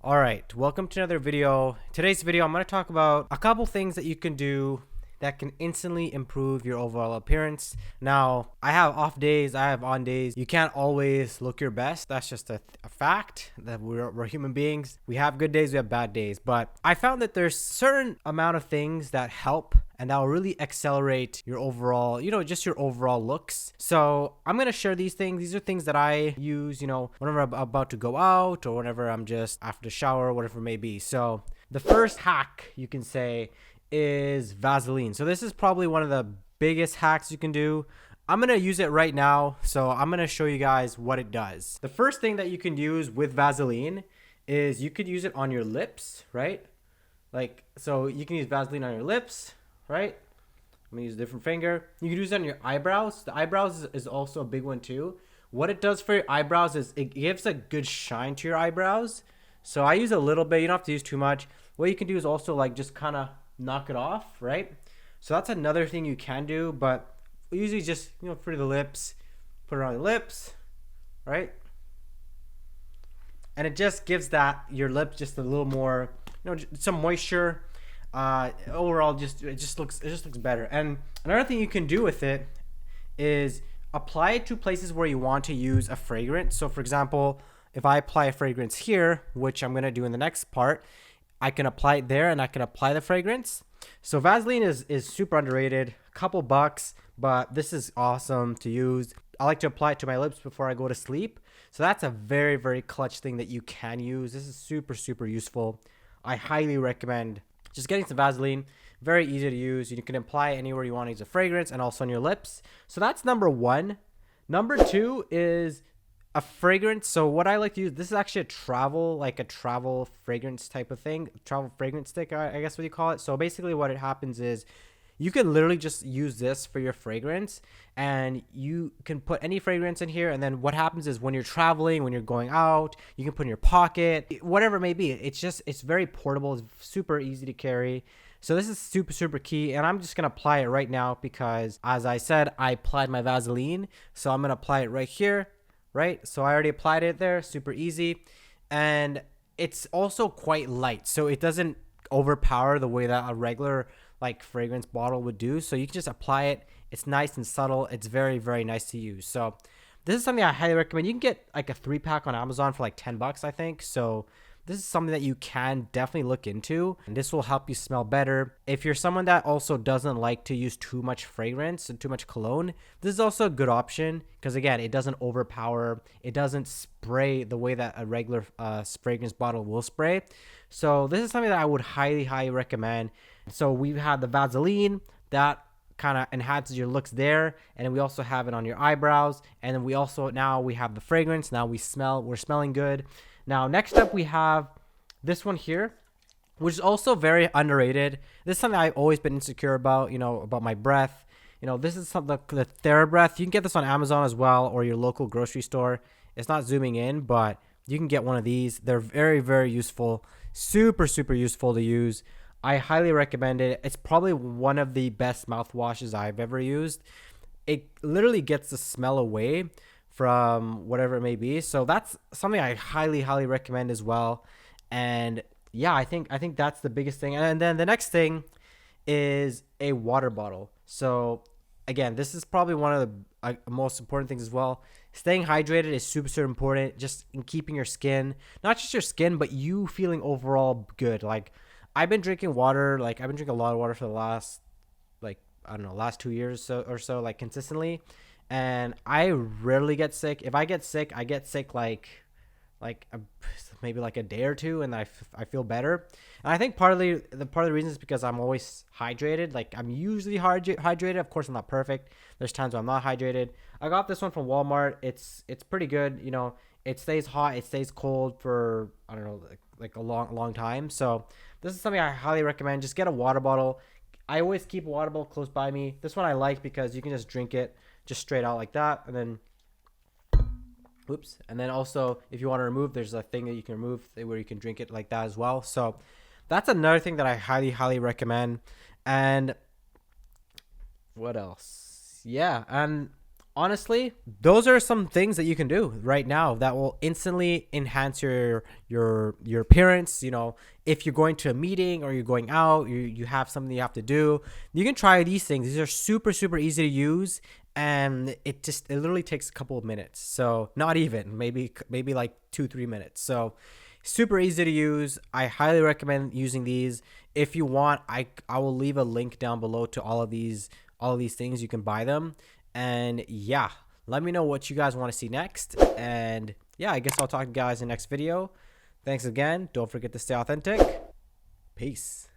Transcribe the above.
All right, welcome to another video. Today's video, I'm going to talk about a couple things that you can do that can instantly improve your overall appearance. Now, I have off days, I have on days. You can't always look your best. That's just a fact that we're human beings. We have good days, we have bad days. But I found that there's certain amount of things that help and that will really accelerate your overall, just your overall looks. So I'm going to share these things. These are things that I use, whenever I'm about to go out or whenever I'm just after the shower, whatever it may be. So the first hack you can say is Vaseline. So this is probably one of the biggest hacks you can do. I'm going to use it right now. So I'm going to show you guys what it does. The first thing that you can use with Vaseline is you could use it on your lips, right? So you can use Vaseline on your lips, right? I'm gonna use a different finger. You can use it on your eyebrows. The eyebrows is also a big one too. What it does for your eyebrows is it gives a good shine to your eyebrows. So I use a little bit. You don't have to use too much. What you can do is also just kind of knock it off, right? So that's another thing you can do. But usually just for the lips, put it on your lips, right? And it just gives your lips just a little more, some moisture. Overall, it just looks better. And another thing you can do with it is apply it to places where you want to use a fragrance. So for example, if I apply a fragrance here, which I'm gonna do in the next part, I can apply it there and I can apply the fragrance. So Vaseline is super underrated, a couple bucks, but this is awesome to use. I like to apply it to my lips before I go to sleep. So that's a very, very clutch thing that you can use. This is super, super useful. I highly recommend just getting some Vaseline. Very easy to use. You can apply it anywhere you want to use a fragrance and also on your lips. So that's number one. Number two is a fragrance. So what I like to use, this is actually a travel fragrance type of thing. Travel fragrance stick, I guess what you call it. So basically what it happens is you can literally just use this for your fragrance and you can put any fragrance in here. And then what happens is when you're traveling, when you're going out, you can put in your pocket, whatever it may be. It's very portable. It's super easy to carry. So this is super, super key. And I'm just going to apply it right now because as I said, I applied my Vaseline. So I'm going to apply it right here, right? So I already applied it there, super easy. And it's also quite light. So it doesn't overpower the way that a regular fragrance bottle would do. So you can just apply it. It's nice and subtle. It's very, very nice to use. So this is something I highly recommend. You can get a 3-pack on Amazon for $10, I think. So this is something that you can definitely look into, and this will help you smell better. If you're someone that also doesn't like to use too much fragrance and too much cologne, this is also a good option because again, it doesn't overpower. It doesn't spray the way that a regular fragrance bottle will spray. So this is something that I would highly, highly recommend. So we have the Vaseline that kind of enhances your looks there, and then we also have it on your eyebrows, and then we have the fragrance. Now we're smelling good. Now next up we have this one here, which is also very underrated. This is something I've always been insecure about, about my breath. This is something, the TheraBreath. You can get this on Amazon as well or your local grocery store. It's not zooming in, but you can get one of these. They're very, very useful. Super, super useful to use. I highly recommend it. It's probably one of the best mouthwashes I've ever used. It literally gets the smell away from whatever it may be. So that's something I highly, highly recommend as well. And yeah, I think that's the biggest thing. And then the next thing is a water bottle. So again, this is probably one of the most important things as well. Staying hydrated is super, super important. Just in keeping your skin, not just your skin, but you feeling overall good. I've been drinking water. I've been drinking a lot of water for the last, last 2 years or so, consistently. And I rarely get sick. If I get sick, I get sick maybe a day or two, and I feel better. And I think part of the reason is because I'm always hydrated. I'm usually hydrated. Of course, I'm not perfect. There's times where I'm not hydrated. I got this one from Walmart. It's pretty good. It stays hot. It stays cold for a long time. So this is something I highly recommend. Just get a water bottle. I always keep a water bottle close by me. This one I like because you can just drink it just straight out like that, and then and then also if you want to remove, there's a thing that you can remove where you can drink it like that as well. So that's another thing that I highly, highly recommend. And what else? Yeah, and honestly, those are some things that you can do right now that will instantly enhance your appearance. You know, if you're going to a meeting or you're going out, you have something you have to do, you can try these things. These are super easy to use, and it literally takes a couple of minutes. So not even, maybe like 2-3 minutes. So super easy to use. I highly recommend using these. If you want, I will leave a link down below to all of these things. You can buy them. And yeah, let me know what you guys want to see next. And yeah, I guess I'll talk to you guys in the next video. Thanks again. Don't forget to stay authentic. Peace.